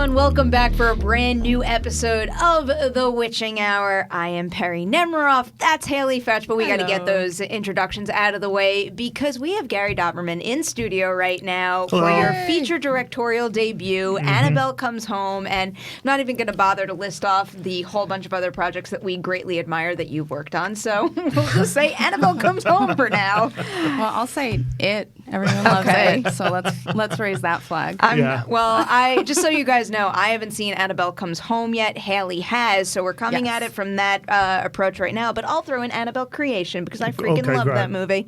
everyone. Welcome back for a brand new episode of The Witching Hour. I am Perri Nemiroff. That's Haleigh Fetch, but we got to get those introductions out of the way because we have Gary Dauberman in studio right now for your feature directorial debut, Annabelle Comes Home, and I'm not even going to bother to list off the whole bunch of other projects that we greatly admire that you've worked on, so we'll just say Annabelle Comes Home for now. Well, I'll say it. Everyone loves it, so let's raise that flag. Well, just so you guys know, I haven't seen Annabelle Comes Home yet. Haleigh has, so we're coming at it from that approach right now. But I'll throw in Annabelle Creation because I freaking love that movie.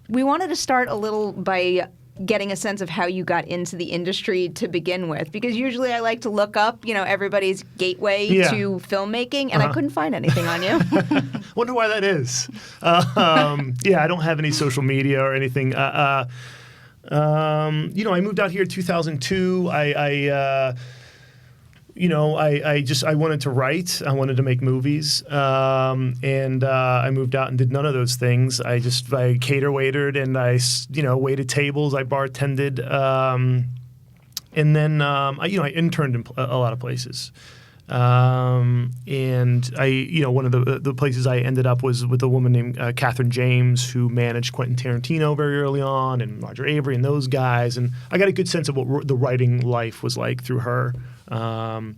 We wanted to start a little by getting a sense of how you got into the industry to begin with, because usually I like to look up, everybody's gateway to filmmaking, and I couldn't find anything on you. Wonder why that is. I don't have any social media or anything. I moved out here in 2002. I wanted to write. I wanted to make movies. And I moved out and did none of those things. I cater waitered and I waited tables. I bartended. And then, I interned in a lot of places. And one of the places I ended up was with a woman named Catherine James, who managed Quentin Tarantino very early on, and Roger Avery and those guys. And I got a good sense of what the writing life was like through her. And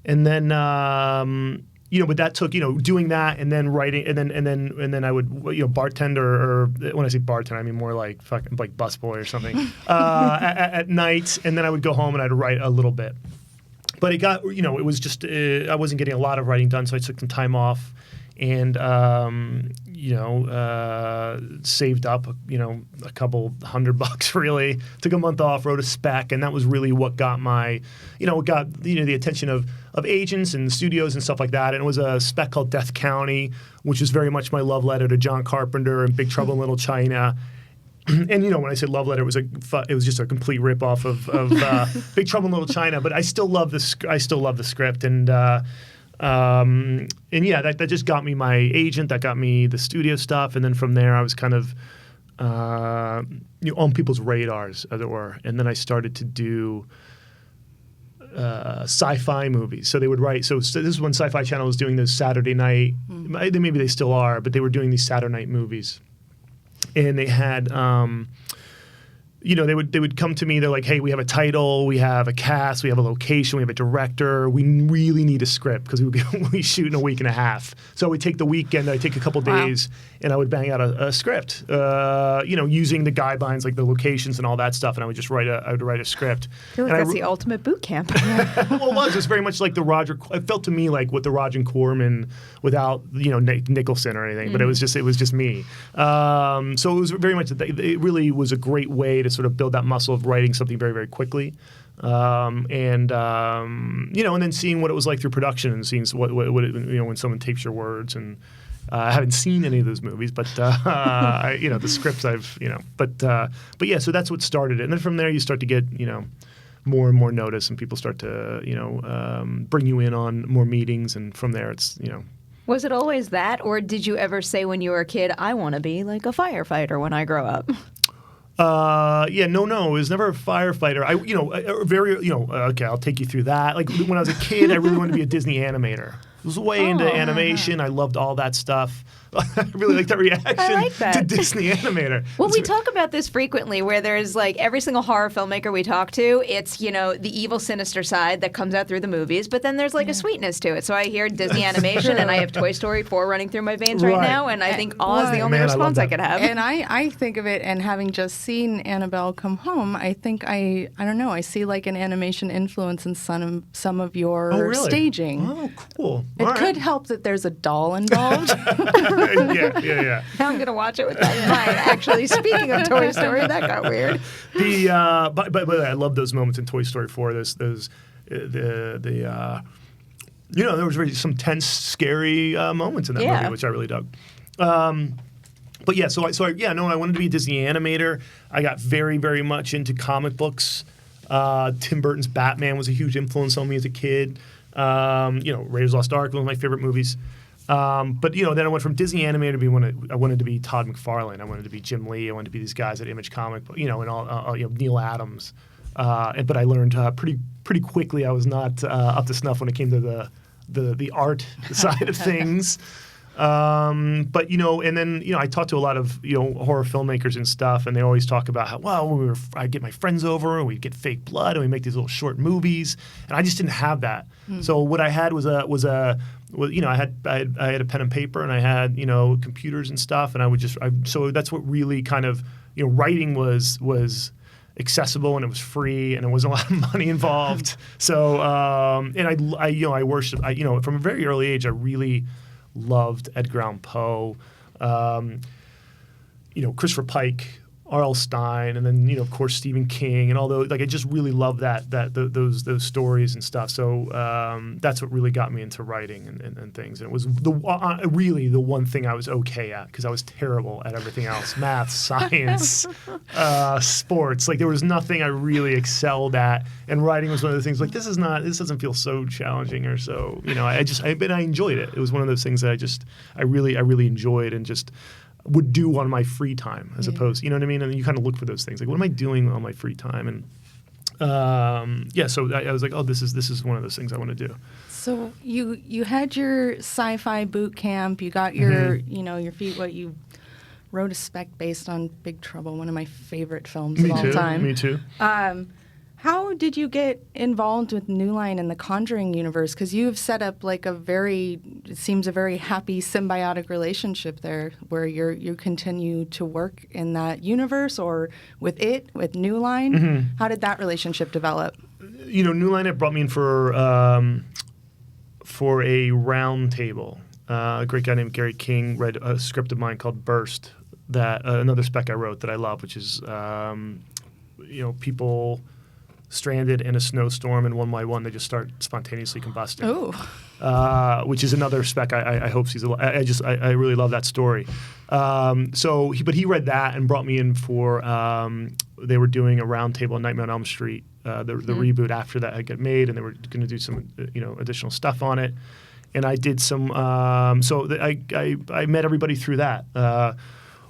then, but that took, doing that and then writing, and then I would, bartend or when I say bartend, I mean more like fucking like busboy or something, at night. And then I would go home and I'd write a little bit. But it got, it was just, I wasn't getting a lot of writing done, so I took some time off and, saved up, a couple $100 really. Took a month off, wrote a spec, and that was really what got my, the attention of agents and studios and stuff like that. And it was a spec called Death County, which was very much my love letter to John Carpenter and Big Trouble in Little China. And when I said love letter, it was just a complete ripoff of Big Trouble in Little China. But I still love the script, and that just got me my agent. That got me the studio stuff, and then from there I was kind of on people's radars, as it were. And then I started to do sci-fi movies. So they would write. So this is when Sci-Fi Channel was doing those Saturday night. Maybe they still are, but they were doing these Saturday night movies. And they had, they would come to me. They're like, "Hey, we have a title, we have a cast, we have a location, we have a director. We really need a script because we shoot in a week and a half." So we'd take the weekend. I'd take a couple days, and I would bang out a script. Using the guidelines like the locations and all that stuff, and I would just write a script. I feel like that's the ultimate boot camp. Well, it was very much like it felt to me like what the Roger Corman without Nicholson or anything, but it was just me. So it was very much. It really was a great way to sort of build that muscle of writing something very, very quickly, and then seeing what it was like through production and seeing what when someone takes your words. And I haven't seen any of those movies, but the scripts but yeah, so that's what started it. And then from there you start to get more and more notice, and people start to bring you in on more meetings, and from there it's Was it always that, or did you ever say when you were a kid, I want to be like a firefighter when I grow up? No. It was never a firefighter. Okay, I'll take you through that. Like when I was a kid, I really wanted to be a Disney animator. I was way into animation. I loved all that stuff. I really like that reaction to Disney animator. Well, we talk about this frequently, where there's like every single horror filmmaker we talk to, it's, the evil, sinister side that comes out through the movies, but then there's like a sweetness to it. So I hear Disney animation, and I have Toy Story 4 running through my veins right now, and I think awe is the only response I could have. And I think of it, and having just seen Annabelle Come Home, I think I don't know, I see like an animation influence in some of your staging. Oh, cool. It could help that there's a doll involved. Yeah. Now I'm gonna watch it with that in mind. Actually, speaking of Toy Story, that got weird. But I love those moments in Toy Story 4. There was really some tense, scary moments in that movie, which I really dug. But yeah, I wanted to be a Disney animator. I got very, very much into comic books. Tim Burton's Batman was a huge influence on me as a kid. Raiders of the Lost Ark, one of my favorite movies. But then I went from Disney animator to I wanted to be Todd McFarlane. I wanted to be Jim Lee. I wanted to be these guys at Image Comic, and all Neil Adams. but I learned pretty quickly I was not up to snuff when it came to the art side of things. But and then I talked to a lot of horror filmmakers and stuff, and they always talk about how I'd get my friends over and we'd get fake blood and we make these little short movies, and I just didn't have that. So what I had was I had a pen and paper, and I had computers and stuff, and so that's what really kind of writing was accessible, and it was free, and it wasn't a lot of money involved. So and I worship from a very early age I really loved Edgar Allan Poe, Christopher Pike, R.L. Stine, and then of course Stephen King, and all those. Like I just really loved those stories and stuff. So that's what really got me into writing and things. And it was really the one thing I was okay at, because I was terrible at everything else: math, science, sports. Like there was nothing I really excelled at. And writing was one of the things. Like this doesn't feel so challenging or so. But I enjoyed it. It was one of those things that I really enjoyed, and just would do on my free time, as opposed, you know what I mean? And you kind of look for those things, like what am I doing on my free time? And so I was like, oh, this is one of those things I want to do. So you had your sci-fi boot camp, you got your your feet wet, you wrote a spec based on Big Trouble, one of my favorite films of all time. Me too. How did you get involved with New Line and the Conjuring universe? Because you've set up like it seems a very happy symbiotic relationship there, where you continue to work in that universe, or with New Line. Mm-hmm. How did that relationship develop? New Line had brought me in for a round table. A great guy named Gary King read a script of mine called Burst, that another spec I wrote that I love, which is people stranded in a snowstorm, and one by one they just start spontaneously combusting. Oh, which is another spec I hope sees a lot. I really love that story. But he read that and brought me in for they were doing a round table on Nightmare on Elm Street, the reboot after that had got made, and they were going to do some additional stuff on it. And I did some. I met everybody through that.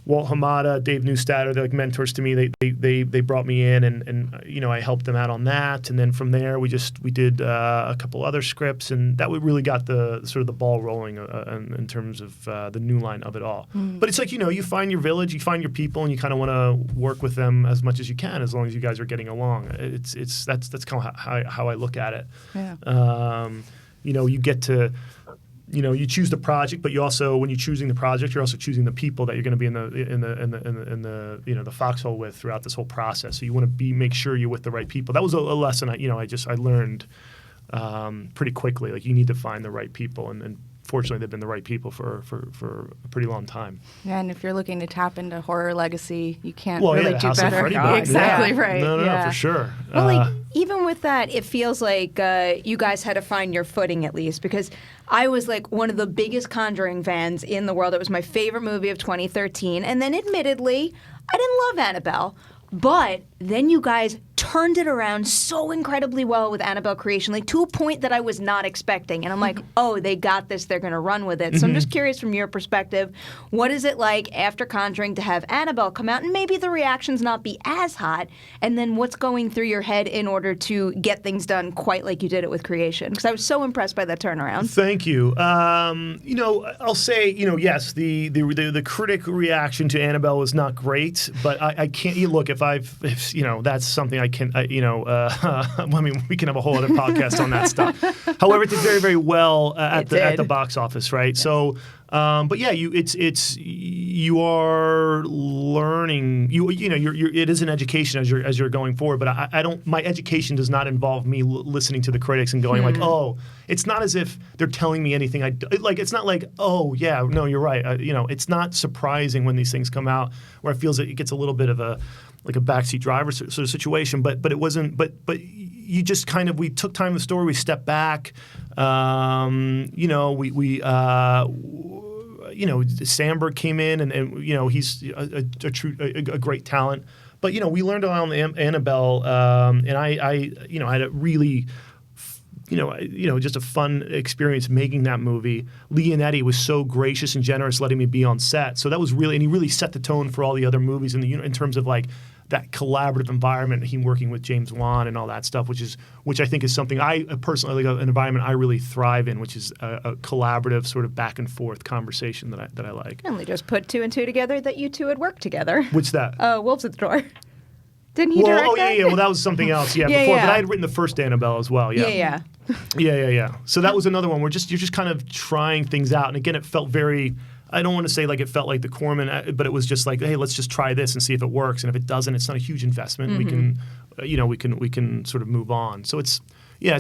Walt Hamada, Dave Neustadter, they're like mentors to me. They brought me in, and I helped them out on that. And then from there, we did a couple other scripts, and that really got the sort of the ball rolling in terms of the New Line of it all. Mm. But it's like you find your village, you find your people, and you kind of want to work with them as much as you can, as long as you guys are getting along. That's kind of how I look at it. Yeah. You get to. You choose the project, but you also, when you're choosing the project, you're also choosing the people that you're going to be in the foxhole with throughout this whole process. So you want to make sure you're with the right people. That was a lesson I learned pretty quickly. Like you need to find the right people, and fortunately, they've been the right people for a pretty long time. Yeah, and if you're looking to tap into horror legacy, you can't do better. Exactly right. No, for sure. Well, even with that, it feels like you guys had to find your footing, at least, because I was like one of the biggest Conjuring fans in the world. It was my favorite movie of 2013, and then admittedly, I didn't love Annabelle. But then you guys turned it around so incredibly well with Annabelle Creation, like to a point that I was not expecting. And I'm like, oh, they got this. They're going to run with it. So I'm just curious from your perspective, what is it like after Conjuring to have Annabelle come out and maybe the reactions not be as hot? And then what's going through your head in order to get things done quite like you did it with Creation? Because I was so impressed by that turnaround. Thank you. I'll say, yes, the critic reaction to Annabelle was not great, but I can't. Look, if that's something I can. We can have a whole other podcast on that stuff. However, it did very, very well at the box office, right? Yes. So, but yeah, you are learning. It is an education as you're going forward. But I don't. My education does not involve me listening to the critics and going like, oh, it's not as if they're telling me anything. It's not like, oh yeah, no, you're right. It's not surprising when these things come out where it feels like it gets a little bit of a backseat driver sort of situation, but it wasn't. But you just kind of, we took time in the story, we stepped back. Sandberg came in, and he's a great talent. But we learned on Annabelle, and I had a really. Just a fun experience making that movie. Leonetti was so gracious and generous letting me be on set. So that was really, and he really set the tone for all the other movies in terms of like that collaborative environment, him working with James Wan and all that stuff, which I think is something I personally like, an environment I really thrive in, which is a collaborative sort of back and forth conversation that I like. And we just put 2 and 2 together that you two had worked together. What's that? Wolves at the Door. Didn't he direct that? Yeah. Well, that was something else. Yeah, before. But I had written the first Annabelle as well. Yeah. Yeah. So that was another one where you're just kind of trying things out, and again, it felt very. I don't want to say like it felt like the Corman, but it was just like, hey, let's just try this and see if it works. And if it doesn't, it's not a huge investment. Mm-hmm. We can sort of move on. So it's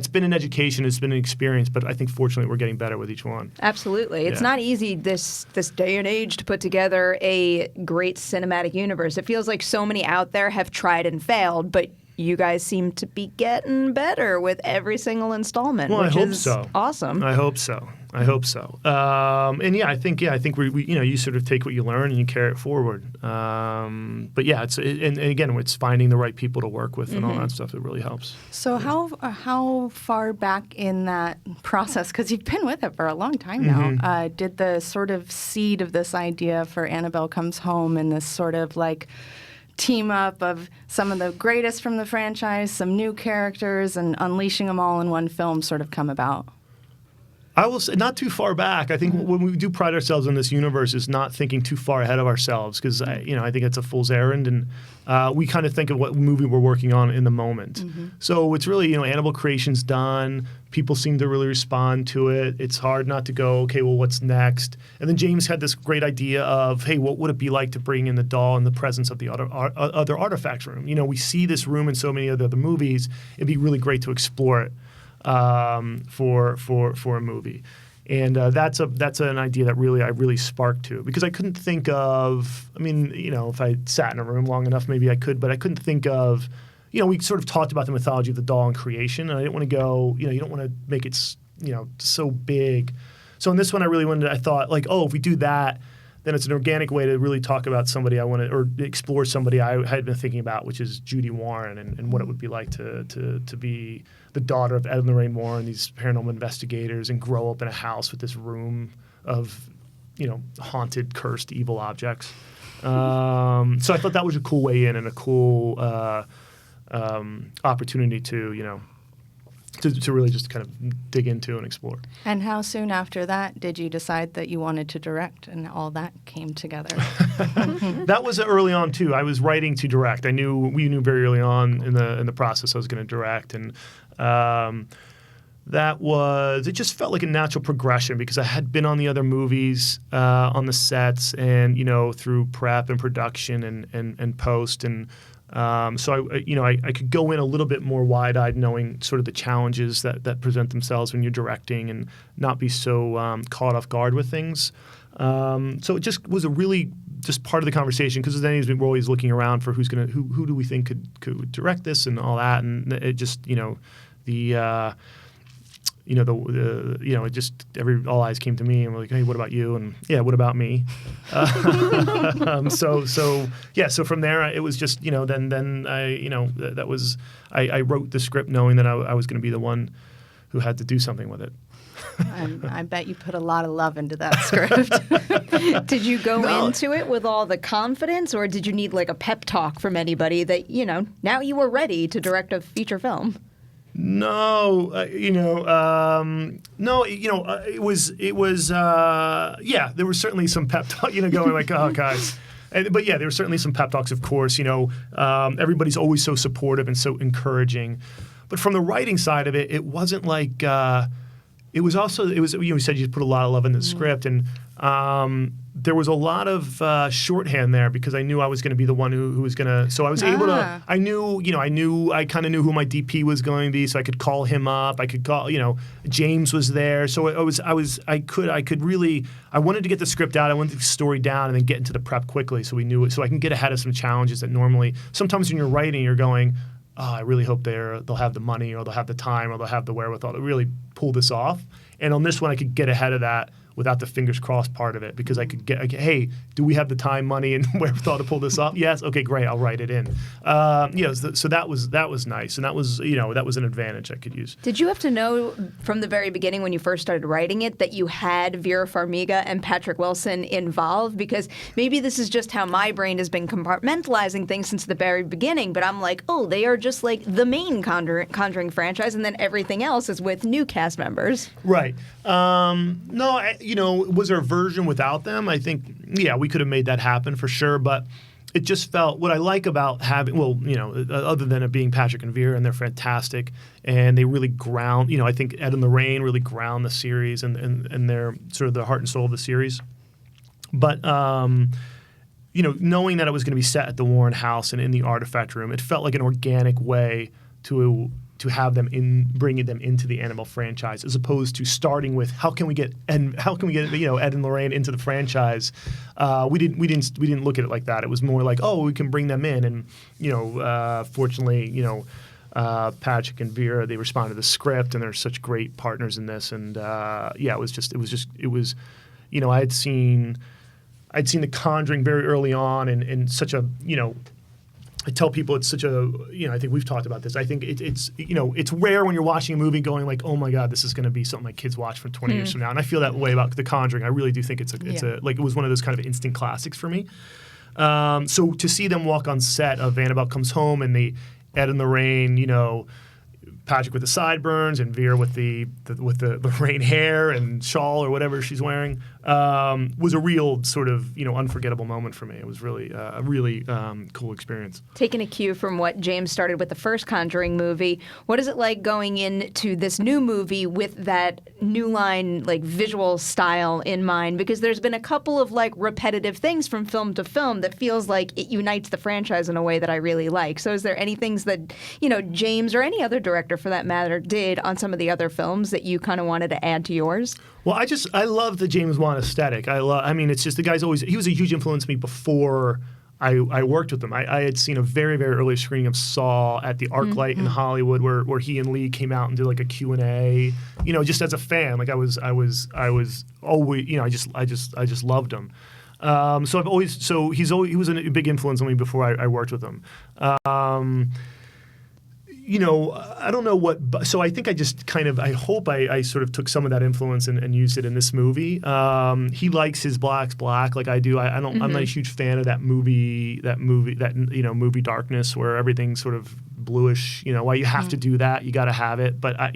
been an education, it's been an experience, but I think fortunately we're getting better with each one. Absolutely. It's not easy this day and age to put together a great cinematic universe. It feels like so many out there have tried and failed, but you guys seem to be getting better with every single installment, which is awesome. I hope so. And I think we you sort of take what you learn and you carry it forward. But yeah, and again, it's finding the right people to work with and all that stuff that really helps. So how far back in that process, because you've been with it for a long time now, did the sort of seed of this idea for Annabelle Comes Home and this sort of like team up of some of the greatest from the franchise, some new characters, and unleashing them all in one film sort of come about? I will say not too far back. I think when we do pride ourselves on this universe is not thinking too far ahead of ourselves, because I think it's a fool's errand, and we kind of think of what movie we're working on in the moment. So it's really Annabelle creation's done. People seem to really respond to it. It's hard not to go, okay, well, what's next? And then James had this great idea of, hey, what would it be like to bring in the doll in the presence of the other artifacts room? We see this room in so many of the other movies. It'd be really great to explore it. For a movie, and that's an idea that I really sparked to, because I couldn't think of. I mean, if I sat in a room long enough, maybe I could, but I couldn't think of. We sort of talked about the mythology of the doll and creation, and I didn't want to go. You don't want to make it so big. So in this one, I thought like, oh, if we do that, then it's an organic way to really talk about somebody I wanted, or explore somebody I had been thinking about, which is Judy Warren, and what it would be like to be the daughter of Ed and Lorraine Warren, these paranormal investigators, and grow up in a house with this room of, haunted, cursed, evil objects. So I thought that was a cool way in and a cool opportunity to really just kind of dig into and explore. And how soon after that did you decide that you wanted to direct, and all that came together? That was early on too. I was writing to direct. We knew very early on in the process I was going to direct, and it just felt like a natural progression, because I had been on the other movies, on the sets, and through prep and production and post, and so I could go in a little bit more wide-eyed, knowing sort of the challenges that present themselves when you're directing, and not be so caught off guard with things. So it just was a really just part of the conversation, because then we're always looking around for who do we think could direct this and all that, and it just all eyes came to me, and we're like, hey, what about you? And yeah, what about me? So from there it was just, then I wrote the script knowing that I was going to be the one who had to do something with it. I bet you put a lot of love into that script. Did you go into it with all the confidence, or did you need like a pep talk from anybody that, now you were ready to direct a feature film? No, it was there was certainly some pep talk, going like, oh, guys. But yeah, there were certainly some pep talks, of course, everybody's always so supportive and so encouraging. But from the writing side of it, it wasn't like, you said you put a lot of love into the script, and there was a lot of shorthand there, because I knew I was going to be the one who was going to. So I was able to. I kind of knew who my DP was going to be, so I could call him up. I could call. James was there, so I could really. I wanted to get the script out. I wanted the story down, and then get into the prep quickly, so we knew it. So I can get ahead of some challenges that normally. Sometimes when you're writing, you're going, oh, I really hope they'll have the money, or they'll have the time, or they'll have the wherewithal to really pull this off. And on this one, I could get ahead of that without the fingers crossed part of it, because I could get, hey, do we have the time, money, and wherewithal to pull this off? Yes. Okay, great. I'll write it in. So that was nice, and that was an advantage I could use. Did you have to know from the very beginning when you first started writing it that you had Vera Farmiga and Patrick Wilson involved? Because maybe this is just how my brain has been compartmentalizing things since the very beginning, but I'm like, oh, they are just like the main Conjuring franchise, and then everything else is with new cast members. Right. No, was there a version without them? I think, yeah, we could have made that happen for sure, but it just felt, what I like about having, other than it being Patrick and Vera, and they're fantastic, and they really ground, I think Ed and Lorraine really ground the series, and they're sort of the heart and soul of the series. But, knowing that it was going to be set at the Warren House and in the Artifact Room, it felt like an organic way to have them bringing them into the Annabelle franchise, as opposed to starting with how can we get Ed and Lorraine into the franchise. We didn't look at it like that. It was more like, oh, we can bring them in, and fortunately, Patrick and Vera, they responded to the script, and they're such great partners in this. And it was I had seen The Conjuring very early on, and such a I tell people it's such a, I think we've talked about this. I think it's rare when you're watching a movie going like, oh my God, this is going to be something my kids watch for 20 years from now. And I feel that way about The Conjuring. I really do think it was one of those kind of instant classics for me. So to see them walk on set of Annabelle Comes Home, and the Ed and Lorraine, Patrick with the sideburns and Vera with the Lorraine hair and shawl or whatever she's wearing, was a real sort of unforgettable moment for me. It was really a really cool experience. Taking a cue from what James started with the first Conjuring movie, what is it like going into this new movie with that New Line like visual style in mind? Because there's been a couple of like repetitive things from film to film that feels like it unites the franchise in a way that I really like. So is there any things that James or any other director for that matter did on some of the other films that you kind of wanted to add to yours? Well, I love the James Wan aesthetic. It's just the guy's he was a huge influence on me before I worked with him. I had seen a very, very early screening of Saw at the ArcLight in Hollywood, where he and Lee came out and did like a Q&A. Just as a fan, like I was always, I just loved him. He was a big influence on me before I worked with him. I don't know what. So I think I just I hope I sort of took some of that influence and used it in this movie. He likes his blacks black like I do. I don't. I'm not a huge fan of that movie movie darkness where everything's sort of bluish. Why you have to do that? You got to have it. But I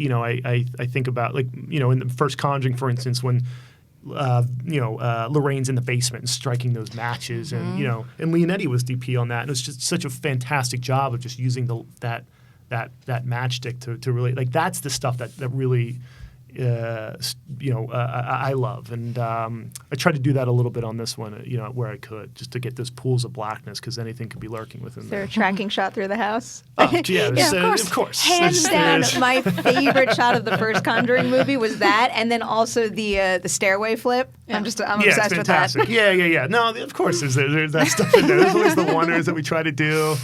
think about in the first Conjuring, for instance, when Lorraine's in the basement and striking those matches, and and Leonetti was DP on that, and it was just such a fantastic job of just using that matchstick to really, like, that's the stuff that really I love, and I tried to do that a little bit on this one, where I could, just to get those pools of blackness, because anything could be lurking within there. Is there a tracking shot through the house? Oh, yeah, of course. Hands down, my favorite shot of the first Conjuring movie was that, and then also the stairway flip. Yeah. I'm obsessed with that. Yeah. No, of course, there's that stuff in there. There's always the wonders that we try to do.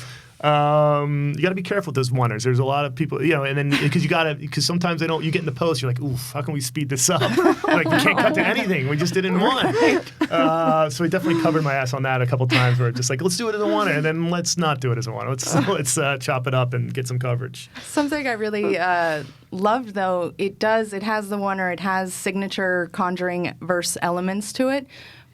You got to be careful with those wonders. There's a lot of people, and then because sometimes you get in the post, you're like, oof, how can we speed this up? Like, we can't cut to anything. We just did it in one. So we definitely covered my ass on that a couple times, where it's just like, let's do it as a one, and then let's not do it as a one. Let's chop it up and get some coverage. Something I really loved, though, it has the one, or it has signature Conjuring verse elements to it.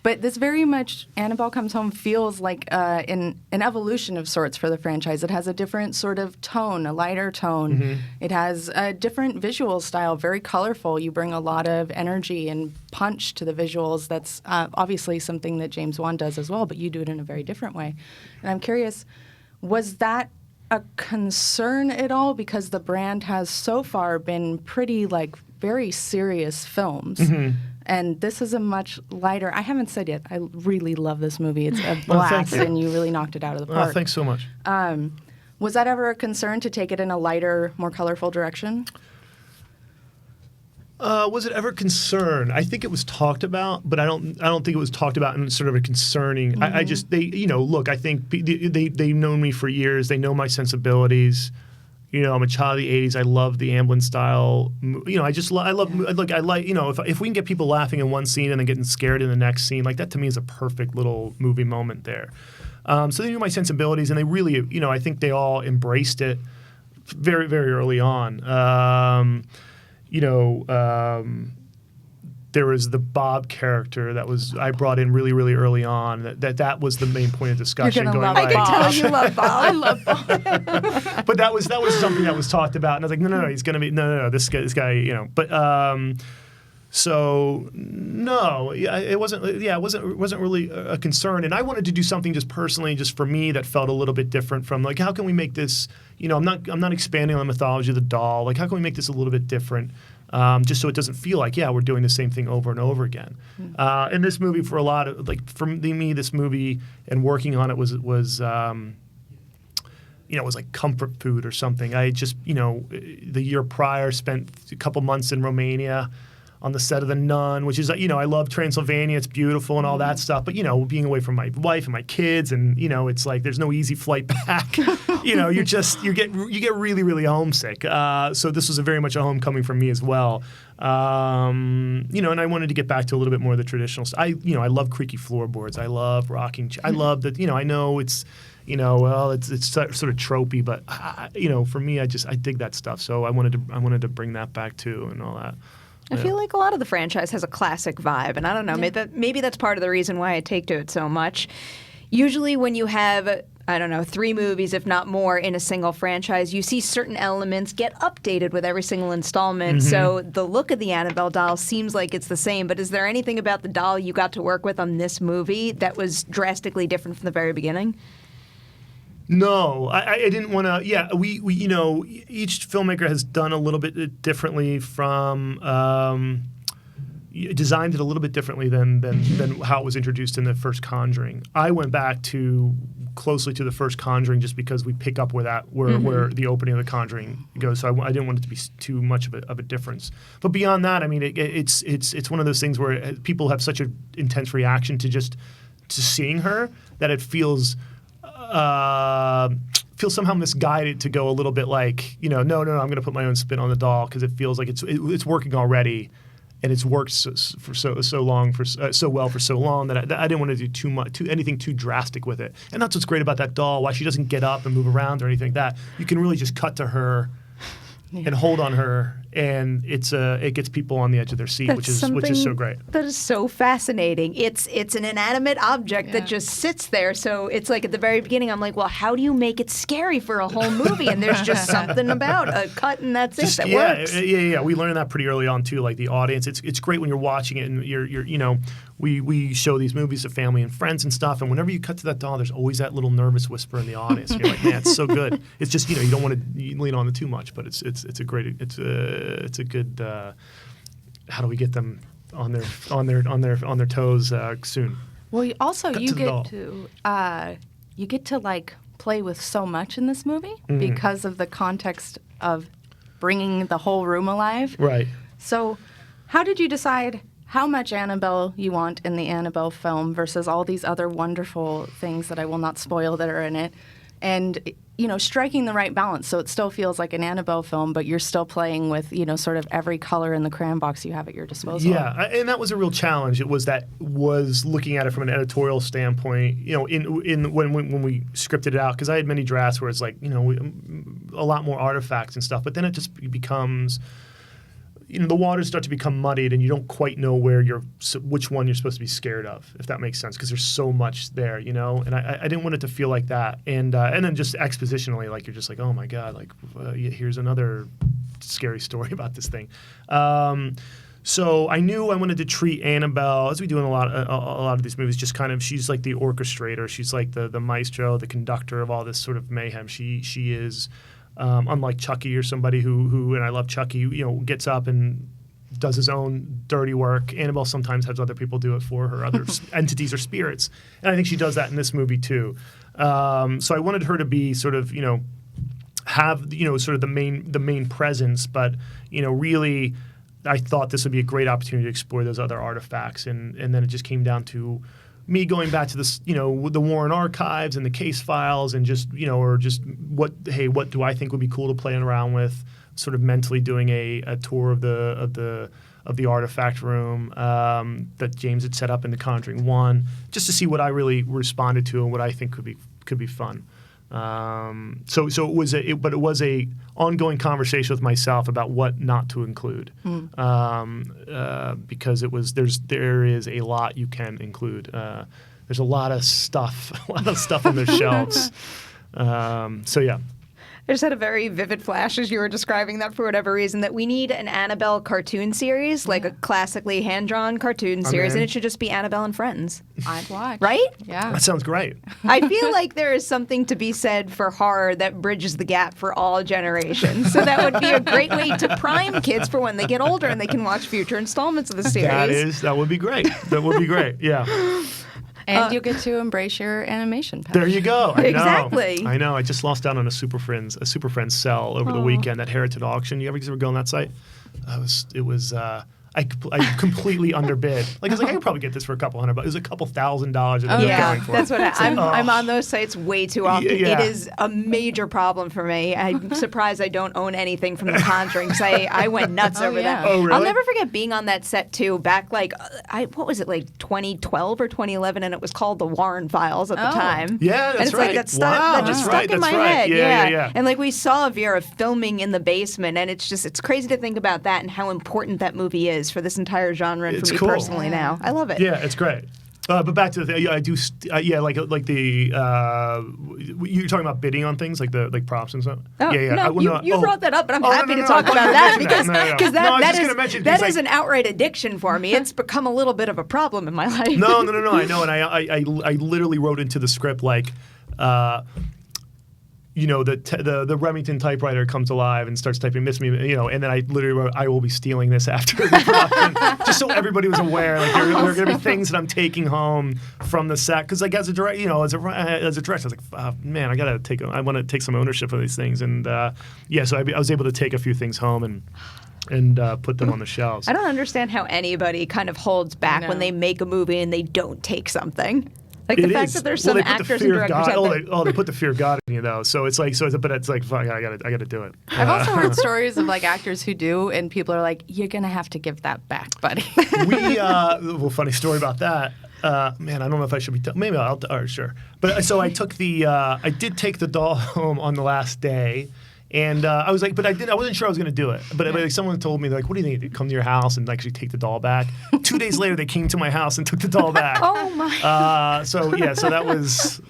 But this very much, Annabelle Comes Home feels like an evolution of sorts for the franchise. It has a different sort of tone, a lighter tone. Mm-hmm. It has a different visual style, very colorful. You bring a lot of energy and punch to the visuals. That's obviously something that James Wan does as well, but you do it in a very different way. And I'm curious, was that a concern at all? Because the brand has so far been pretty, very serious films. Mm-hmm. And this is a much lighter. I haven't said yet, I really love this movie. It's a blast, and you really knocked it out of the park. Thanks so much. Was that ever a concern to take it in a lighter, more colorful direction? Was it ever a concern? I think it was talked about, but I don't think it was talked about in sort of a concerning. Mm-hmm. Look, I think they've known me for years. They know my sensibilities. You know, I'm a child of the '80s. I love the Amblin style. You know, I like. You know, if we can get people laughing in one scene and then getting scared in the next scene, like that to me is a perfect little movie moment there. So they knew my sensibilities, and they really, you know, I think they all embraced it very, very early on. You know. There was the Bob character that I brought in really, really early on. That was the main point of discussion. You're gonna love I can tell you love Bob. I love Bob. But that was something that was talked about, and I was like, no, he's gonna be no, this guy, you know. But so no, it wasn't really a concern, and I wanted to do something just personally, just for me, that felt a little bit different from like, how can we make this? You know, I'm not expanding on the mythology of the doll. Like, how can we make this a little bit different? Just so it doesn't feel like, we're doing the same thing over and over again. And this movie, for a lot of, like, for me, this movie and working on it was you know, it was like comfort food or something. I just, you know, the year prior spent a couple months in Romania on the set of The Nun, which is, you know, I love Transylvania. It's beautiful and all that stuff. But, you know, being away from my wife and my kids, and, you know, it's like there's no easy flight back. You know, you get really, really homesick. So this was very much a homecoming for me as well. You know, and I wanted to get back to a little bit more of the traditional stuff. I love creaky floorboards. I love rocking. I love that, you know, I know it's, you know, well, it's sort of tropey, but, you know, for me, I dig that stuff. So I wanted to bring that back too and all that. I feel like a lot of the franchise has a classic vibe, and I don't know, maybe that's part of the reason why I take to it so much. Usually when you have, I don't know, 3 movies, if not more, in a single franchise, you see certain elements get updated with every single installment. Mm-hmm. So the look of the Annabelle doll seems like it's the same, but is there anything about the doll you got to work with on this movie that was drastically different from the very beginning? No, I didn't want to. Yeah, we you know, each filmmaker has done a little bit differently from designed it a little bit differently than how it was introduced in the first Conjuring. I went back closely to the first Conjuring just because we pick up where the opening of the Conjuring goes. So I didn't want it to be too much of a difference. But beyond that, I mean, it's one of those things where people have such an intense reaction to seeing her that it feels somehow misguided to go a little bit like, you know, no, I'm going to put my own spin on the doll because it feels like it's working already, and it's worked so well for so long that I didn't want to do anything too drastic with it. And that's what's great about that doll. Why she doesn't get up and move around or anything like that. You can really just cut to her and hold on her, and it gets people on the edge of their seat, which is so great. That is so fascinating. It's an inanimate object that just sits there. So it's like at the very beginning, I'm like, well, how do you make it scary for a whole movie? And there's just something about a cut and that's it that works. Yeah. We learned that pretty early on too. Like the audience, it's great when you're watching it and you're you know, we show these movies to family and friends and stuff, and whenever you cut to that doll, there's always that little nervous whisper in the audience. And you're like, man, it's so good. It's just, you know, you don't want to lean on it too much, but it's a good. How do we get them on their toes soon? Well, you get to like play with so much in this movie because of the context of bringing the whole room alive. Right. So, how did you decide how much Annabelle you want in the Annabelle film versus all these other wonderful things that I will not spoil that are in it? And, you know, striking the right balance so it still feels like an Annabelle film, but you're still playing with, you know, sort of every color in the crayon box you have at your disposal. Yeah, and that was a real challenge. It was looking at it from an editorial standpoint, you know, when we scripted it out, because I had many drafts where it's like, you know, a lot more artifacts and stuff, but then it just becomes, you know, the waters start to become muddied, and you don't quite know which one you're supposed to be scared of, if that makes sense, because there's so much there, you know. And I didn't want it to feel like that, and then just expositionally, like you're just like, oh my god, like here's another scary story about this thing. So I knew I wanted to treat Annabelle, as we do in a lot of these movies, just kind of, she's like the orchestrator, she's like the maestro, the conductor of all this sort of mayhem. She is. Unlike Chucky or somebody who, and I love Chucky, you know, gets up and does his own dirty work. Annabelle sometimes has other people do it for her, other entities or spirits. And I think she does that in this movie too. So I wanted her to be sort of, you know, have, you know, sort of the main presence, but, you know, really I thought this would be a great opportunity to explore those other artifacts. And then it just came down to me going back to this, the Warren archives and the case files and just, or just what do I think would be cool to play around with, sort of mentally doing a tour of the artifact room that James had set up in The Conjuring 1, just to see what I really responded to and what I think could be fun. So it was a ongoing conversation with myself about what not to include, because there is a lot you can include. There's a lot of stuff on the shelves. So yeah. I just had a very vivid flash as you were describing that for whatever reason, that we need an Annabelle cartoon series, like a classically hand-drawn cartoon series, and it should just be Annabelle and Friends. I'd watch. Right? Yeah. That sounds great. I feel like there is something to be said for horror that bridges the gap for all generations. So that would be a great way to prime kids for when they get older and they can watch future installments of the series. That would be great. That would be great. Yeah. And you'll get to embrace your animation passion. There you go. I know. Exactly. I know. I just lost out on a Super Friends sell over the weekend at Heritage Auction. You ever go on that site? I completely underbid. Like I was like, I could probably get this for a couple $100. It was a couple $1,000 that I was going for. That's what I'm on those sites way too often. Yeah. It is a major problem for me. I'm surprised I don't own anything from The Conjuring because I went nuts over that. Oh, really? I'll never forget being on that set too. Back what was it, like 2012 or 2011, and it was called The Warren Files at the time. Yeah, that's and it's right. Like that just stuck in my head. Yeah. And like we saw Vera filming in the basement, and it's crazy to think about that and how important that movie is for this entire genre and for me personally now. I love it. Yeah, it's great. But back to the thing, I do. Like the you're talking about bidding on things like props and stuff. Oh, yeah. No, you brought that up, but I'm happy to talk about that because that is an outright addiction for me. It's become a little bit of a problem in my life. No. I know, and I literally wrote into the script like. The Remington typewriter comes alive and starts typing "miss me," and then I literally wrote, "I will be stealing this after the production," just so everybody was aware. Like there are going to be things that I'm taking home from the set because, like, as a director, as a director, I was like, "Man, I want to take some ownership of these things," and so I was able to take a few things home and put them on the shelves. I don't understand how anybody kind of holds back when they make a movie and they don't take something. Like the fact that there's some actors and directors out there. They put the fear of God in you, though. So it's like, but it's like, fuck, I gotta do it. I've also heard stories of like actors who do, and people are like, "You're gonna have to give that back, buddy." Funny story about that. Man, I don't know if I should be. Maybe I'll. Sure. But so I did take the doll home on the last day. And I was like, I wasn't sure I was going to do it. But like, someone told me, like, what do you think? They come to your house and actually take the doll back. 2 days later, they came to my house and took the doll back. Oh my! So that was,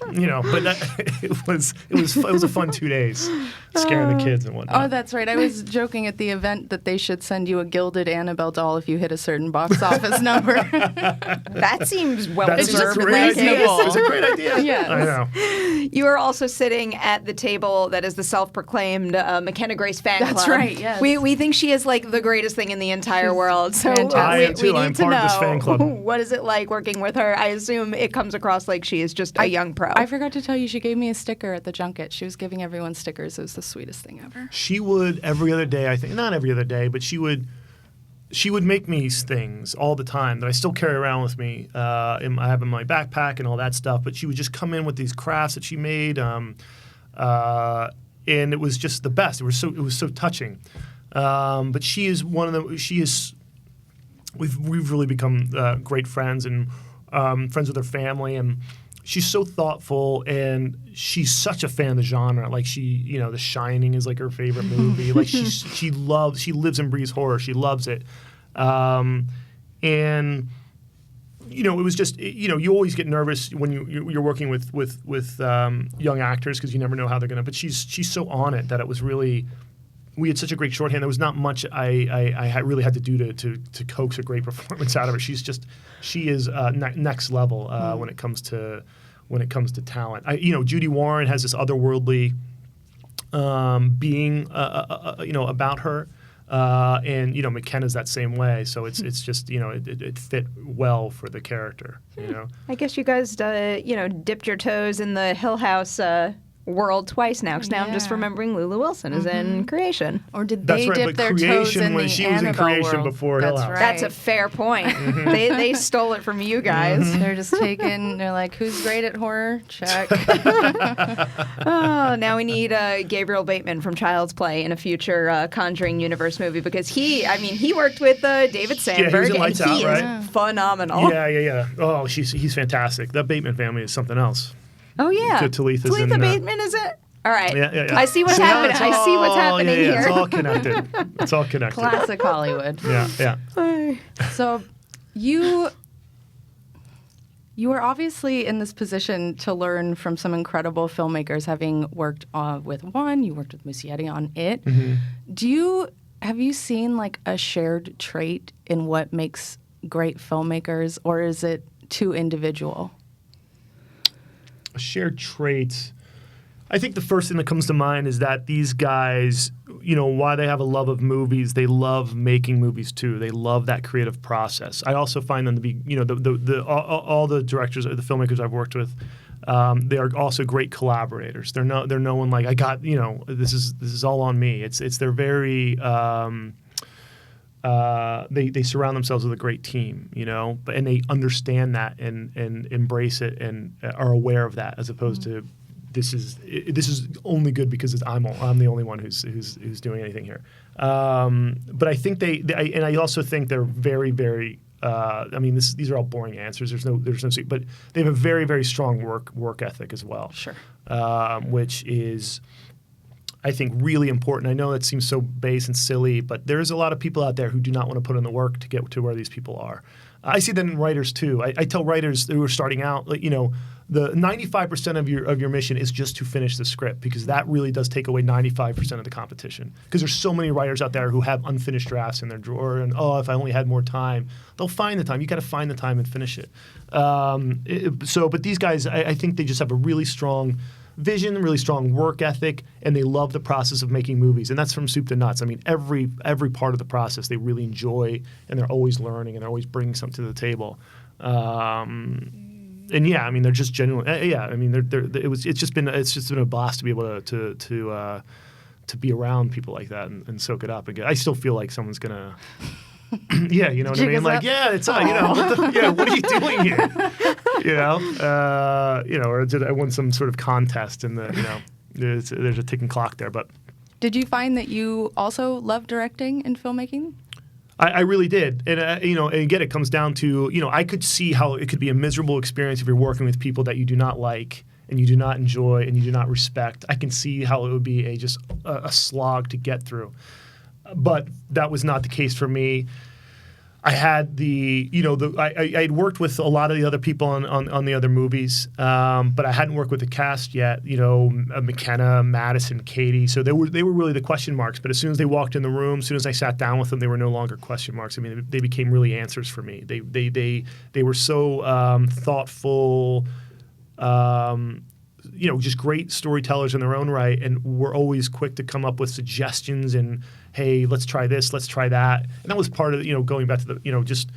it was a fun 2 days, scaring the kids and whatnot. Oh, that's right. I was joking at the event that they should send you a gilded Annabelle doll if you hit a certain box office number. That seems That's well-deserved. a great idea. It's a great idea. Yes. I know. You are also sitting at the table that is the self-proclaimed Mckenna Grace fan club. That's right, yes. We think she is like the greatest thing in the entire world. So I am too. we I'm need to part of this fan know, club. what is it like working with her? I assume it comes across like she is just a young pro. I forgot to tell you, she gave me a sticker at the junket. She was giving everyone stickers. It was the sweetest thing ever. She would every other day, I think. Not every other day, but she would make me things all the time that I still carry around with me. I have in my backpack and all that stuff. But she would just come in with these crafts that she made. And it was just the best. It was so touching. But she is we've really become great friends and friends with her family, and she's so thoughtful, and she's such a fan of the genre. Like The Shining is like her favorite movie. Like she lives and breathes horror. She loves it. And it was just you always get nervous when you're working with young actors because you never know how they're gonna. But she's so on it that it was really. We had such a great shorthand. There was not much I really had to do to coax a great performance out of her. She is next level when it comes to talent. Judy Warren has this otherworldly being about her. And Mckenna's that same way, so it's just it fit well for the character. I guess you guys dipped your toes in the Hill House world twice now, because now I'm just Yeah. remembering Lulu Wilson is in Creation. Or did That's they right, dip but their toes Creation in the was- she was in Annabelle Creation world? before Hill That's House. right. That's a fair point. They stole it from you guys. They're just taking. They're like, who's great at horror? Check. Oh, now we need Gabriel Bateman from Child's Play in a future Conjuring universe movie, because he worked with David Sandberg, in and Lights he Out, is right? phenomenal. Yeah. Oh, he's fantastic. That Bateman family is something else. Oh yeah, Good Talitha's Talitha in, Bateman is it? All right. Yeah. I see what's So now happening. it's I see what's all- happening yeah, here. It's all connected. It's all connected. Classic Hollywood. Yeah. So you are obviously in this position to learn from some incredible filmmakers, having worked with one. You worked with Muschietti on it. Mm-hmm. Have you seen like a shared trait in what makes great filmmakers, or is it too individual? A shared trait. I think the first thing that comes to mind is that these guys, why they have a love of movies, they love making movies too. They love that creative process. I also find them to be, all the directors or the filmmakers I've worked with, they are also great collaborators. They're no one like, I got, this is all on me. They're very, they surround themselves with a great team, and they understand that and embrace it and are aware of that, as opposed to this is only good because I'm the only one who's doing anything here. But I think and I also think they're very, very. These are all boring answers. There's no secret, but they have a very, very strong work ethic as well. Sure. Which is, I think, really important. I know that seems so base and silly, but there's a lot of people out there who do not want to put in the work to get to where these people are. I see that in writers too. I tell writers who are starting out, the 95% of your mission is just to finish the script, because that really does take away 95% of the competition. Because there's so many writers out there who have unfinished drafts in their drawer, and if I only had more time, they'll find the time. You got to find the time and finish it. But these guys, I think they just have a really strong vision, really strong work ethic, and they love the process of making movies. And that's from soup to nuts. Every part of the process they really enjoy, and they're always learning, and they're always bringing something to the table. And they're just genuine. It's just been a blast to be able to be around people like that and soak it up. And I still feel like someone's gonna. Yeah, you know what I mean? Like, yeah, it's what are you doing here? Or did I won some sort of contest and there's a ticking clock there. But did you find that you also love directing and filmmaking? I really did, and and again, it comes down to I could see how it could be a miserable experience if you're working with people that you do not like and you do not enjoy and you do not respect. I can see how it would be a slog to get through, but that was not the case for me. I had I had worked with a lot of the other people on the other movies, but I hadn't worked with the cast yet. McKenna, Madison, Katie. So they were really the question marks. But as soon as they walked in the room, as soon as I sat down with them, they were no longer question marks. They became really answers for me. They were so thoughtful. Just great storytellers in their own right, and were always quick to come up with suggestions and, hey, let's try this, let's try that. And that was part of going back to the, just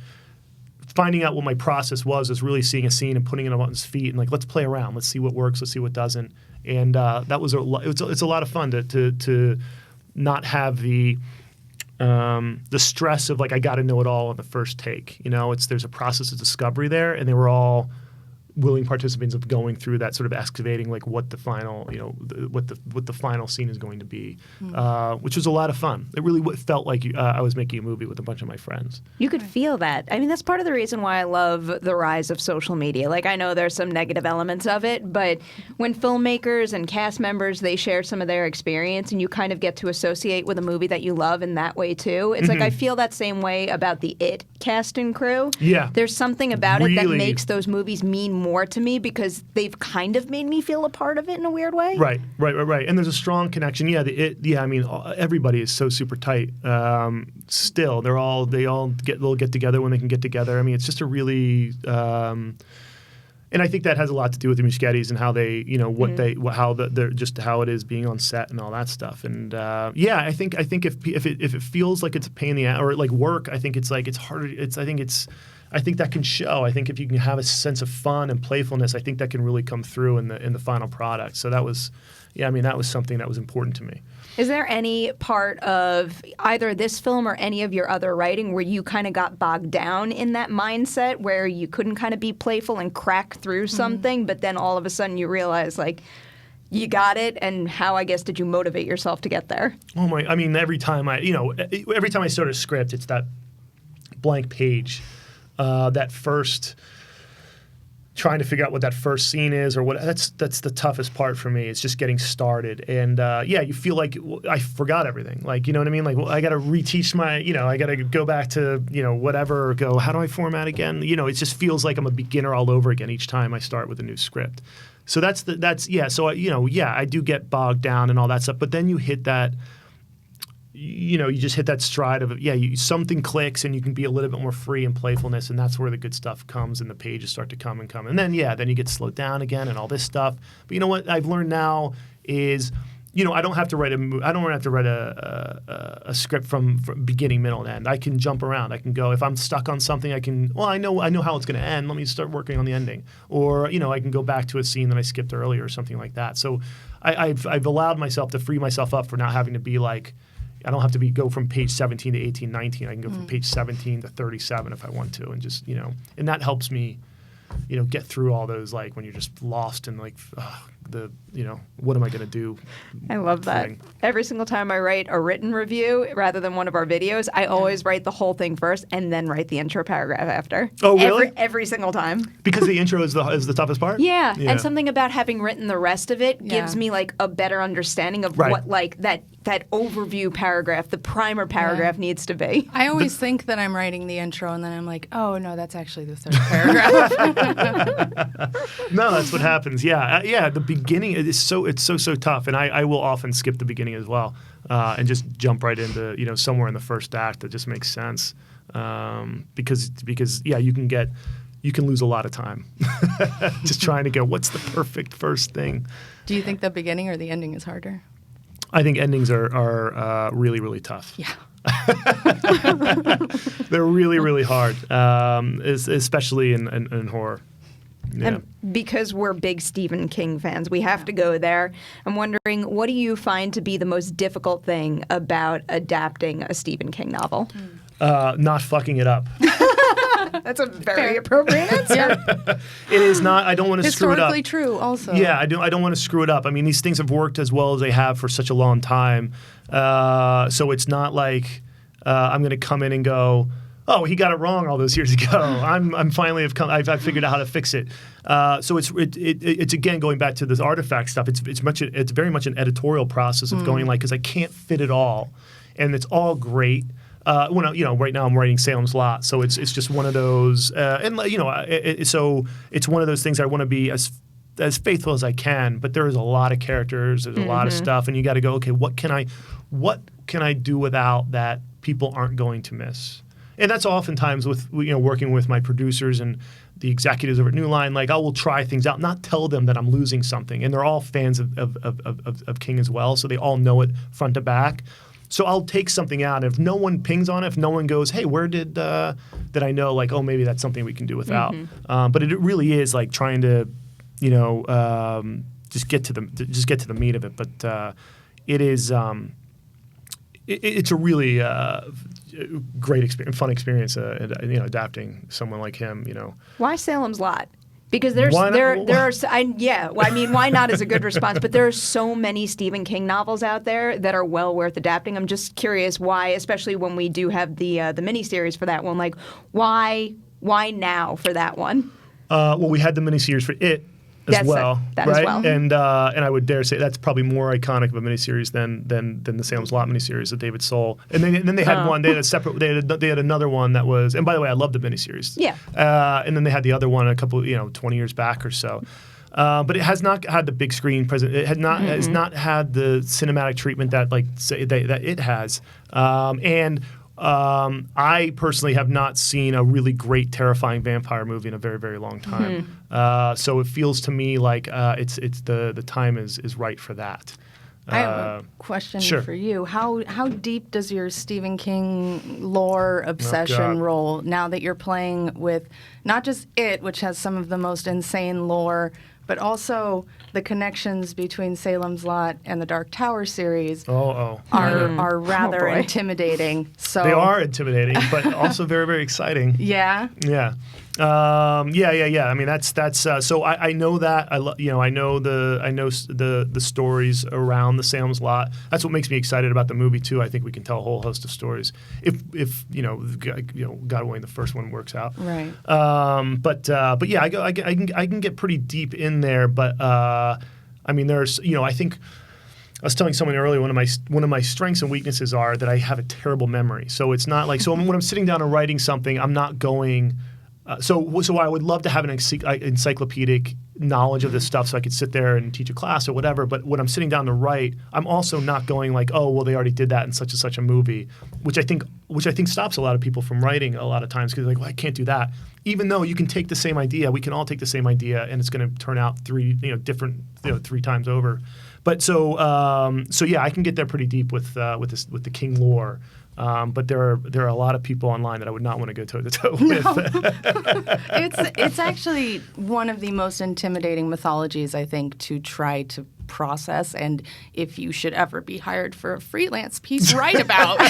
finding out what my process was really seeing a scene and putting it on his feet and like, let's play around, let's see what works, let's see what doesn't. And that was it's a lot of fun to not have the stress of like, I got to know it all on the first take. There's a process of discovery there, and they were all willing participants of going through that, sort of excavating like what the final, what the final scene is going to be, which was a lot of fun. It really felt like I was making a movie with a bunch of my friends. You could feel that. That's part of the reason why I love the rise of social media. Like, I know there's some negative elements of it, but when filmmakers and cast members, they share some of their experience, and you kind of get to associate with a movie that you love in that way too. It's like I feel that same way about the It cast and crew. Yeah. There's something about it that Really. makes those movies mean more to me because they've kind of made me feel a part of it in a weird way. Right. And there's a strong connection. Yeah, everybody is so super tight. Still, they'll get together when they can get together. It's just a really, and I think that has a lot to do with the Muschiettis and how they, they're just how it is being on set and all that stuff. And I think if it feels like it's a pain in the ass or like work, I think it's like it's harder. I think it's I think that can show. I think if you can have a sense of fun and playfulness, I think that can really come through in the final product. So that was something that was important to me. Is there any part of either this film or any of your other writing where you kind of got bogged down in that mindset where you couldn't kind of be playful and crack through something, but then all of a sudden you realize, like, you got it, and how, I guess, did you motivate yourself to get there? Oh my! I mean, every time I start a script, it's that blank page, that first. Trying to figure out what that first scene is, or what that's the toughest part for me. It's just getting started, and you feel like I forgot everything. Like, you know what I mean? Like, well, I got to reteach I got to go back to whatever. Or go, how do I format again? It just feels like I'm a beginner all over again each time I start with a new script. So So I do get bogged down and all that stuff, but then you hit that. You just hit that stride of something clicks and you can be a little bit more free in playfulness, and that's where the good stuff comes and the pages start to come, and then then you get slowed down again and all this stuff. But you know what I've learned now is I don't have to write a script from beginning, middle, and end. I can jump around. I can go if I'm stuck on something. I know how it's going to end. Let me start working on the ending, or I can go back to a scene that I skipped earlier or something like that. So I've allowed myself to free myself up for not having to be like. I don't have to go from page 17 to 18, 19. I can go from page 17 to 37 if I want to, and just and that helps me, get through all those, like, when you're just lost in like what am I going to do? I love that. Thing. Every single time I write a written review rather than one of our videos, I always write the whole thing first and then write the intro paragraph after. Oh, really? Every single time. Because the intro is the toughest part? Yeah, and something about having written the rest of it gives me like a better understanding of what like that overview paragraph, the primer paragraph needs to be. I always think that I'm writing the intro and then I'm like, oh no, that's actually the third paragraph. No, that's what happens. Yeah. The beginning it's so tough, and I will often skip the beginning as well, and just jump right into somewhere in the first act that just makes sense, because you can lose a lot of time just trying to go, what's the perfect first thing. Do you think the beginning or the ending is harder? I think endings are really, really tough. Yeah. They're really, really hard, especially in horror. Yeah. And because we're big Stephen King fans, we have to go there. I'm wondering, what do you find to be the most difficult thing about adapting a Stephen King novel? Not fucking it up. That's a very appropriate answer. It is not. I don't want to screw it up. Historically true, also. Yeah, I don't want to screw it up. I mean, these things have worked as well as they have for such a long time. So it's not like I'm going to come in and go, oh, he got it wrong all those years ago. I'm finally I've figured out how to fix it. So it's again going back to this artifact stuff. It's very much an editorial process of going, like, because I can't fit it all, and it's all great. Right now I'm writing Salem's Lot, so it's just one of those, so it's one of those things I want to be as faithful as I can. But there is a lot of characters, there's a lot of stuff, and you got to go, okay, what can I do without that people aren't going to miss? And that's oftentimes with working with my producers and the executives over at New Line. Like, I will try things out, not tell them that I'm losing something, and they're all fans of King as well, so they all know it front to back. So I'll take something out, and if no one pings on it, if no one goes, hey, where did I know, like, oh, maybe that's something we can do without. But it really is like trying to, just get to the meat of it. But it is it's a really great experience, fun experience, adapting someone like him. Why Salem's Lot? Because why not is a good response, but there are so many Stephen King novels out there that are well worth adapting. I'm just curious why, especially when we do have the miniseries for that one. Like, why now for that one? Well, we had the miniseries for it as well, right? As well. And I would dare say that's probably more iconic of a miniseries than the Salem's Lot miniseries of David Soul. And then they had one. They had a separate. They had another one that was. And by the way, I love the miniseries. Yeah. And then they had the other one a couple, 20 years back or so. But it has not had the big screen present. It had not has not had the cinematic treatment that that it has. I personally have not seen a really great, terrifying vampire movie in a very, very long time. So it feels to me like it's the time is right for that. I have a question Sure. for you. How deep does your Stephen King lore obsession roll now that you're playing with not just it, which has some of the most insane lore, but also the connections between Salem's Lot and the Dark Tower series are rather intimidating. So They are intimidating, but also very, very exciting. Yeah. Yeah. I mean, that's so I know that I know the stories around the Salem's Lot. That's what makes me excited about the movie too. I think we can tell a whole host of stories if God willing, the first one works out. Right. But yeah, I can get pretty deep in there. But I mean, there's I think. I was telling someone earlier one of my strengths and weaknesses are that I have a terrible memory. So it's not like when I'm sitting down and writing something, I'm not going. So I would love to have an encyclopedic knowledge of this stuff so I could sit there and teach a class or whatever. But when I'm sitting down to write, I'm also not going like, oh, well, they already did that in such and such a movie, which I think stops a lot of people from writing a lot of times because they're like, well, I can't do that. Even though you can take the same idea, we can all take the same idea, and it's going to turn out three times over. But so yeah, I can get there pretty deep with the King lore. But there are a lot of people online that I would not want to go toe to toe with. It's actually one of the most intimidating mythologies, I think, to try to process, and if you should ever be hired for a freelance piece, write about.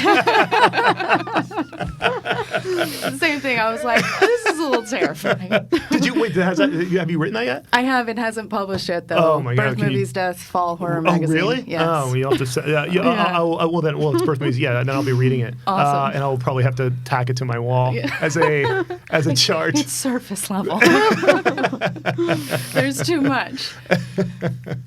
Same thing. I was like, this is a little terrifying. Have you written that yet? I have. It hasn't published yet, though. Oh my God! Birth Movies, Death, Fall Horror Magazine. Oh really? Yes. Oh, we have to say, it's Birth Movies. Yeah, and then I'll be reading it. Awesome. And I'll probably have to tack it to my wall as a chart. It's surface level. There's too much.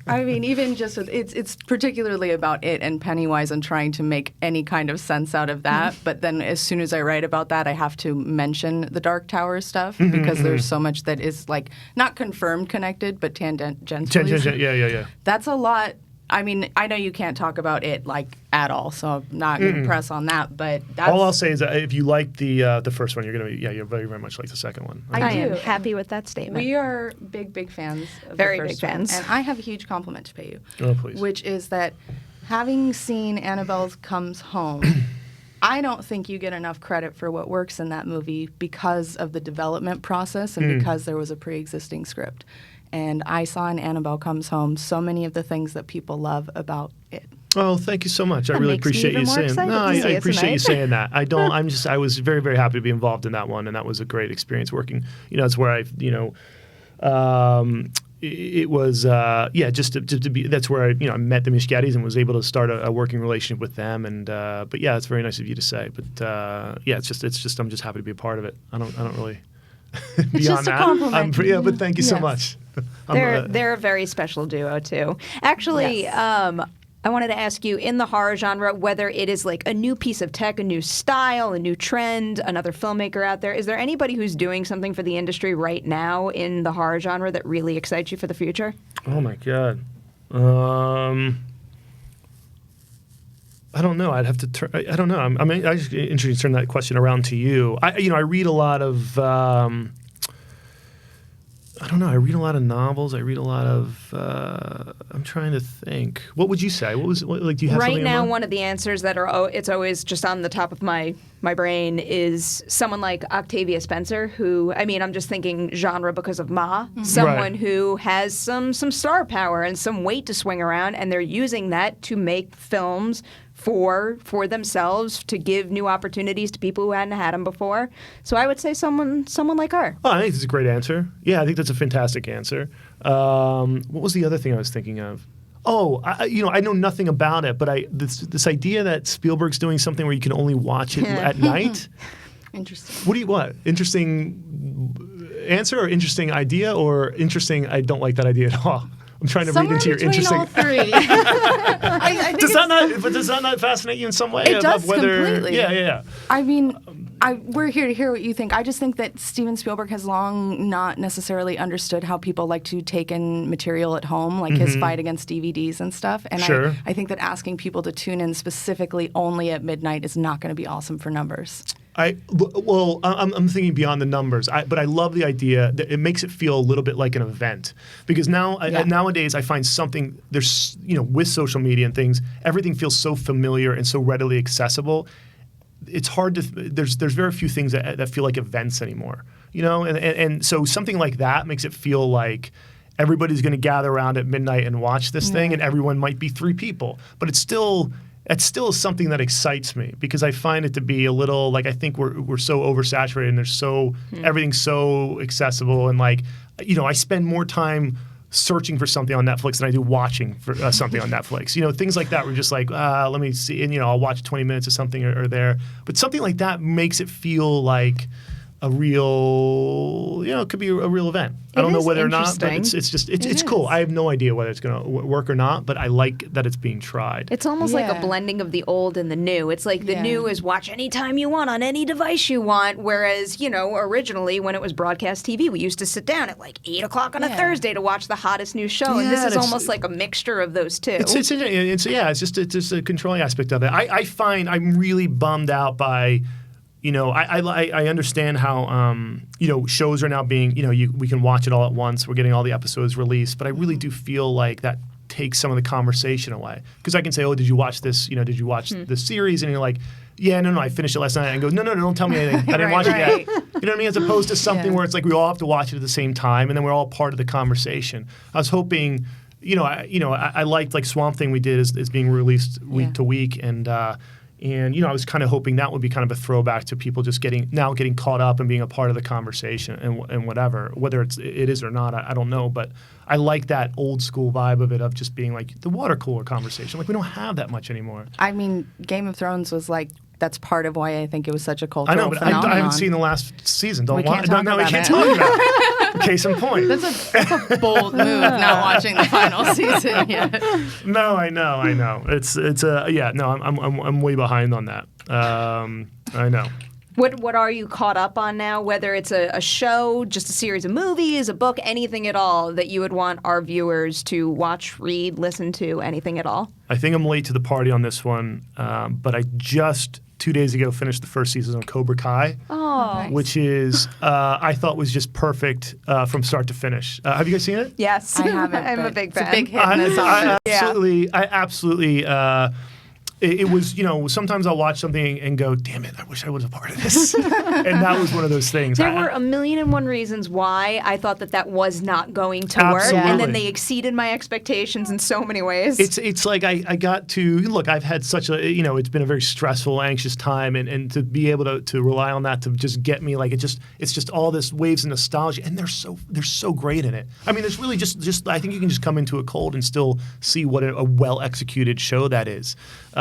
I mean, even just with it's particularly about it and Pennywise and trying to make any kind of sense out of that. But then as soon as I write about that, I have to mention the Dark Tower stuff because there's so much that is like not confirmed connected, but tangentially. Yeah. That's a lot. I mean, I know you can't talk about it like at all, so I'm not going to press on that. But that's, all I'll say is that if you like the first one, you're very, very much like the second one. I am happy with that statement. We are big fans. Of very the big first one. fans. And I have a huge compliment to pay you. Oh, please. Which is that having seen Annabelle Comes Home, I don't think you get enough credit for what works in that movie because of the development process and because there was a pre-existing script. And I saw in Annabelle Comes Home so many of the things that people love about it. Oh, thank you so much. I really appreciate you saying. No, I appreciate you saying that. I was very, very happy to be involved in that one, and that was a great experience working. That's where it was just to be. That's where I met the Mishkadis and was able to start a working relationship with them. And but yeah, it's very nice of you to say. But it's just I'm just happy to be a part of it. I don't really. It's beyond just a that, compliment. but thank you so much. They're a very special duo too. Actually, I wanted to ask you, in the horror genre, whether it is like a new piece of tech, a new style, a new trend, another filmmaker out there. Is there anybody who's doing something for the industry right now in the horror genre that really excites you for the future? Oh my God. I don't know. I'd have to turn. I don't know. I'm just interested to turn that question around to you. I read a lot of. I don't know. I read a lot of novels. I read a lot of. I'm trying to think. What would you say? Do you have right now? One of the answers that it's always just on the top of my brain is someone like Octavia Spencer, who I'm just thinking genre because of Ma. Someone who has some star power and some weight to swing around, and they're using that to make films for themselves, to give new opportunities to people who hadn't had them before. So I would say someone like her. Oh, I think that's a great answer. Yeah, I think that's a fantastic answer. What was the other thing I was thinking of? Oh, I know nothing about it, but this idea that Spielberg's doing something where you can only watch it at night. Interesting. What? Interesting answer, or interesting idea, or interesting? I don't like that idea at all. I'm trying to read into your interesting. All three. Does that not fascinate you in some way? It does completely. Yeah. I mean, we're here to hear what you think. I just think that Steven Spielberg has long not necessarily understood how people like to take in material at home, like his fight against DVDs and stuff. And I think that asking people to tune in specifically only at midnight is not going to be awesome for numbers. I'm thinking beyond the numbers, but I love the idea that it makes it feel a little bit like an event, because nowadays I find something there's with social media and things, everything feels so familiar and so readily accessible. It's hard to there's very few things that feel like events anymore, and so something like that makes it feel like everybody's going to gather around at midnight and watch this thing, and everyone might be 3 people, but it's still something that excites me, because I find it to be a little like, I think we're so oversaturated and there's everything's so accessible, and I spend more time searching for something on Netflix than I do watching for something on Netflix. Things like that. We're just like, let me see, and I'll watch 20 minutes of something or there, but something like that makes it feel like a real, it could be a real event. I don't know whether or not, but it's cool. I have no idea whether it's going to work or not, but I like that it's being tried. It's almost like a blending of the old and the new. It's like the new is watch anytime you want on any device you want, whereas, originally when it was broadcast TV, we used to sit down at 8 o'clock on a Thursday to watch the hottest new show, and this is almost like a mixture of those two. It's just a controlling aspect of it. I find I'm really bummed out by... I understand how shows are now being we can watch it all at once. We're getting all the episodes released, but I really do feel like that takes some of the conversation away, because I can say, oh, did you watch this? Did you watch this series? And you're like, yeah, no, I finished it last night. And go, no, don't tell me anything. I didn't watch it yet. You know what I mean? As opposed to something where it's like we all have to watch it at the same time, and then we're all part of the conversation. I was hoping, I liked Swamp Thing we did is being released week to week, and I was kind of hoping that would be kind of a throwback to people just getting caught up and being a part of the conversation and whatever. Whether it is or not, I don't know. But I like that old school vibe of it, of just being like the water cooler conversation. We don't have that much anymore. I mean, Game of Thrones was that's part of why I think it was such a cultural phenomenon. I know, but I haven't seen the last season. We can't talk about it. Case in point. That's a bold move, not watching the final season yet. No, I know. I'm way behind on that. I know. What are you caught up on now? Whether it's a show, just a series of movies, a book, anything at all that you would want our viewers to watch, read, listen to, anything at all? I think I'm late to the party on this one, but I just 2 days ago finished the first season of Cobra Kai, which is I thought was just perfect from start to finish. Have you guys seen it? Yes, I haven't. I'm a big fan. It's a big hit in this summer. I absolutely. It was, sometimes I'll watch something and go, damn it, I wish I was a part of this. And that was one of those things. There were a million and one reasons why I thought that was not going to work. And then they exceeded my expectations in so many ways. It's like I got to, look, I've had such a, it's been a very stressful, anxious time. And to be able to rely on that to just get me, it's just all this waves of nostalgia. And they're so great in it. I mean, there's really just I think you can just come into a cold and still see what a well-executed show that is.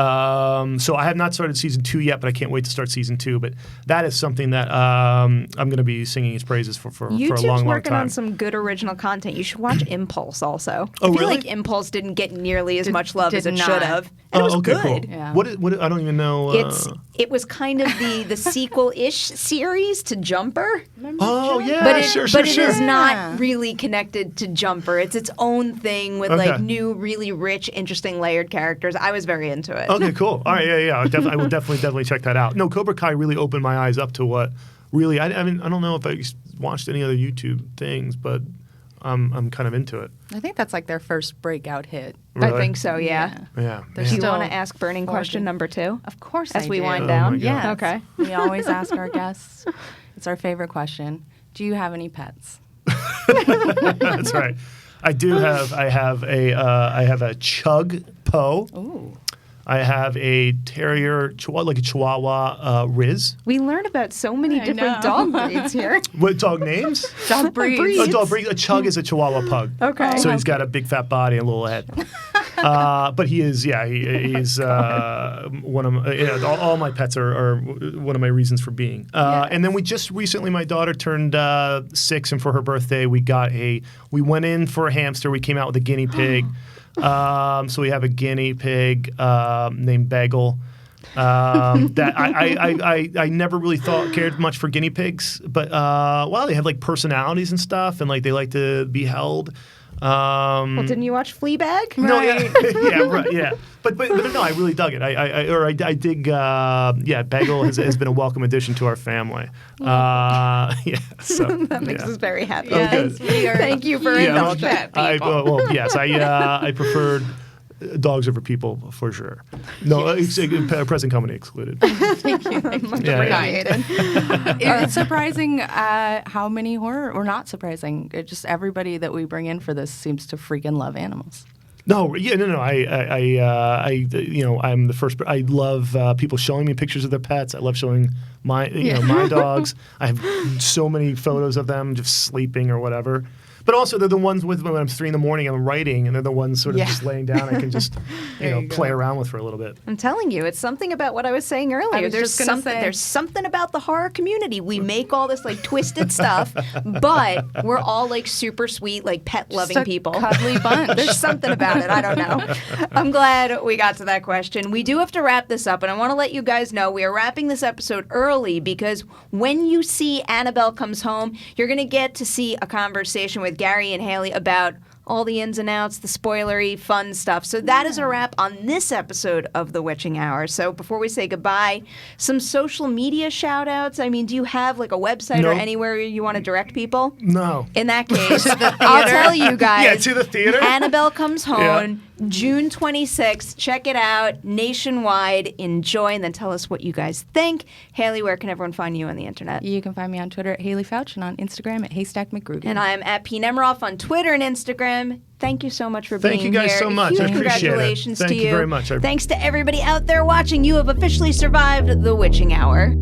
So I have not started season 2 yet, but I can't wait to start season 2. But that is something that I'm going to be singing its praises for a long, long time. YouTube's working on some good original content. You should watch Impulse also. Oh, I feel really? like Impulse didn't get nearly as much love as it should have. And it was okay, good. Cool. Yeah. What I don't even know. It was kind of the sequel-ish series to Jumper. Oh, yeah, but it is not really connected to Jumper. It's its own thing with new, really rich, interesting, layered characters. I was very into it. Okay, cool. All right, yeah. I would definitely check that out. No, Cobra Kai really opened my eyes up to what really. I mean, I don't know if I watched any other YouTube things, but I'm kind of into it. I think that's their first breakout hit. Really? I think so. Yeah. Yeah. Do you want to ask burning question number 2? Of course, as we do. wind down. Yes. Okay. We always ask our guests. It's our favorite question. Do you have any pets? That's right. I do have. I have a Chug Po. Ooh. I have a terrier, like a Chihuahua Riz. We learned about so many different dog breeds here. What dog names? Dog breeds. Oh, dog breeds. A Chug is a Chihuahua pug. Okay. So he's got a big fat body and a little head. But he is, he's one of my, all my pets are one of my reasons for being. And then we just recently, my daughter turned 6, and for her birthday, we went in for a hamster. We came out with a guinea pig. So we have a guinea pig named Bagel. That I never really cared much for guinea pigs, but they have like personalities and stuff, and like they like to be held. Well, didn't you watch Fleabag? No, yeah, right, yeah. But no, I really dug it. I dig. Bagel has been a welcome addition to our family. So that makes us very happy. Yes, Thank you for indulging. Yes, I preferred dogs over people for sure. No, present company excluded. Thank you. Much appreciated. It's surprising how many horror, or not surprising, just everybody that we bring in for this seems to freaking love animals. No. I'm the first. I love people showing me pictures of their pets. I love showing my dogs. I have so many photos of them just sleeping or whatever. But also, they're the ones when I'm 3 a.m, I'm writing, and they're the ones sort of just laying down. I can just, play around with for a little bit. I'm telling you, it's something about what I was saying earlier. There's something about the horror community. We make all this like twisted stuff, but we're all like super sweet, like pet-loving people. Cuddly bunch. There's something about it. I don't know. I'm glad we got to that question. We do have to wrap this up, and I want to let you guys know we are wrapping this episode early because when you see Annabelle Comes Home, you're going to get to see a conversation with Gary and Haleigh about all the ins and outs, the spoilery, fun stuff. So that is a wrap on this episode of The Witching Hour. So before we say goodbye, some social media shout-outs. I mean, do you have like a website or anywhere you want to direct people? No. In that case, I'll tell you guys. Yeah, to the theater. Annabelle Comes Home, June 26th. Check it out nationwide. Enjoy, and then tell us what you guys think. Haleigh, where can everyone find you on the internet? You can find me on Twitter at Haleigh Fouch and on Instagram at Haystack McGrugan. And I am at P. Nemiroff on Twitter and Instagram. Thank you so much for being here. Thank you guys so much. Huge I appreciate it. Congratulations to you. Thank you very much. Thanks to everybody out there watching. You have officially survived The Witching Hour.